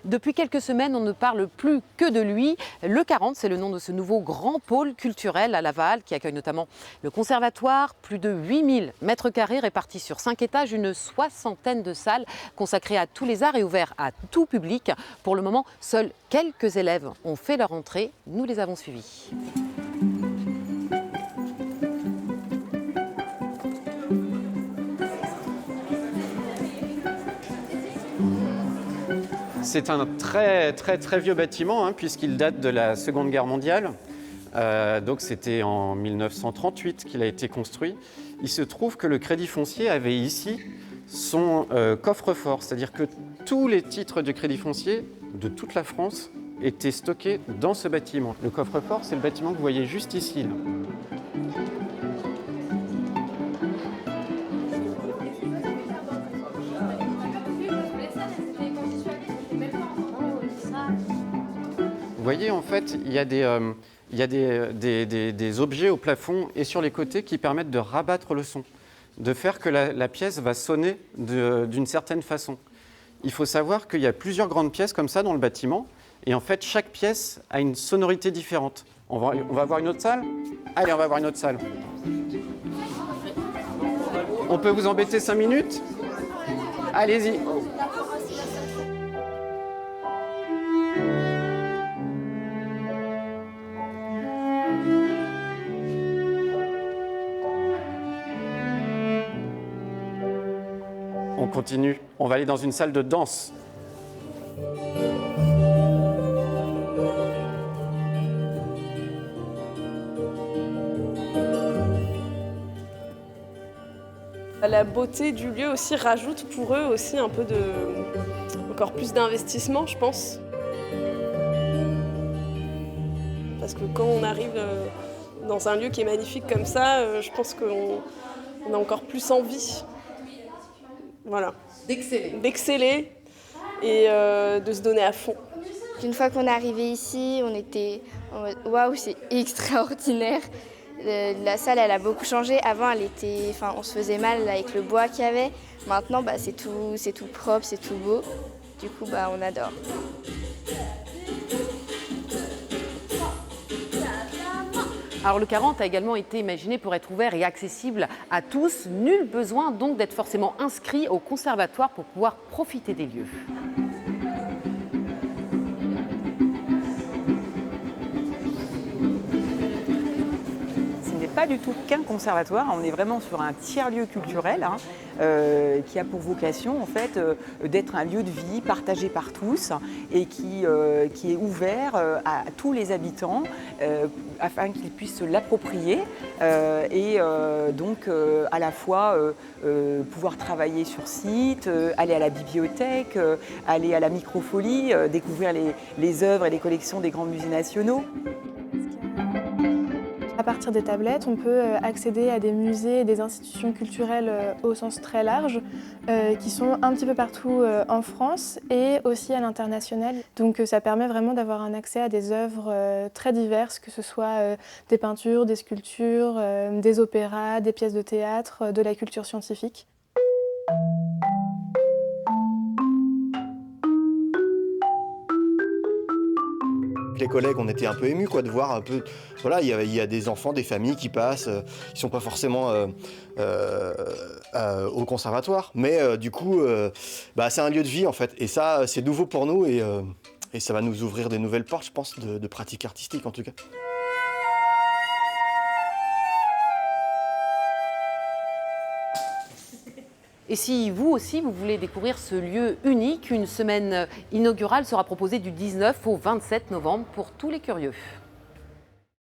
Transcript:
Depuis quelques semaines, on ne parle plus que de lui. Le 40, c'est le nom de ce nouveau grand pôle culturel à Laval qui accueille notamment le conservatoire, plus de 8000 mètres carrés répartis sur 5 étages, une soixantaine de salles consacrées à tous les arts et ouvertes à tout public. Pour le moment, seuls quelques élèves ont fait leur entrée. Nous les avons suivis. C'est un très vieux bâtiment puisqu'il date de la Seconde Guerre mondiale. Donc c'était en 1938 qu'il a été construit. Il se trouve que le Crédit Foncier avait ici son coffre-fort, c'est-à-dire que tous les titres du Crédit Foncier de toute la France étaient stockés dans ce bâtiment. Le coffre-fort, c'est le bâtiment que vous voyez juste ici, là. Vous voyez, en fait, il y a des objets au plafond et sur les côtés qui permettent de rabattre le son, de faire que la pièce va sonner d'une certaine façon. Il faut savoir qu'il y a plusieurs grandes pièces comme ça dans le bâtiment et en fait, chaque pièce a une sonorité différente. On va voir une autre salle ? Allez, on va voir une autre salle. On peut vous embêter 5 minutes ? Allez-y. On continue, on va aller dans une salle de danse. La beauté du lieu aussi rajoute pour eux aussi un peu encore plus d'investissement, je pense. Parce que quand on arrive dans un lieu qui est magnifique comme ça, je pense qu'on a encore plus envie. Voilà. D'exceller et de se donner à fond. Une fois qu'on est arrivé ici, on était en mode waouh, c'est extraordinaire. La salle, elle a beaucoup changé. Avant, on se faisait mal avec le bois qu'il y avait. Maintenant, c'est tout propre, c'est tout beau. Du coup, on adore. Alors le 40 a également été imaginé pour être ouvert et accessible à tous. Nul besoin donc d'être forcément inscrit au conservatoire pour pouvoir profiter des lieux. Pas du tout qu'un conservatoire, on est vraiment sur un tiers-lieu culturel qui a pour vocation en fait d'être un lieu de vie partagé par tous et qui est ouvert à tous les habitants afin qu'ils puissent se l'approprier et donc à la fois pouvoir travailler sur site, aller à la bibliothèque, aller à la microfolie, découvrir les œuvres et les collections des grands musées nationaux. À partir des tablettes, on peut accéder à des musées et des institutions culturelles au sens très large qui sont un petit peu partout en France et aussi à l'international. Donc ça permet vraiment d'avoir un accès à des œuvres très diverses, que ce soit des peintures, des sculptures, des opéras, des pièces de théâtre, de la culture scientifique. Les collègues, on était un peu émus de voir un peu, voilà, il y a des enfants, des familles qui passent, qui sont pas forcément au conservatoire, mais du coup, c'est un lieu de vie en fait, et ça, c'est nouveau pour nous et ça va nous ouvrir des nouvelles portes, je pense, de pratiques artistiques en tout cas. Et si vous aussi, vous voulez découvrir ce lieu unique, une semaine inaugurale sera proposée du 19 au 27 novembre pour tous les curieux.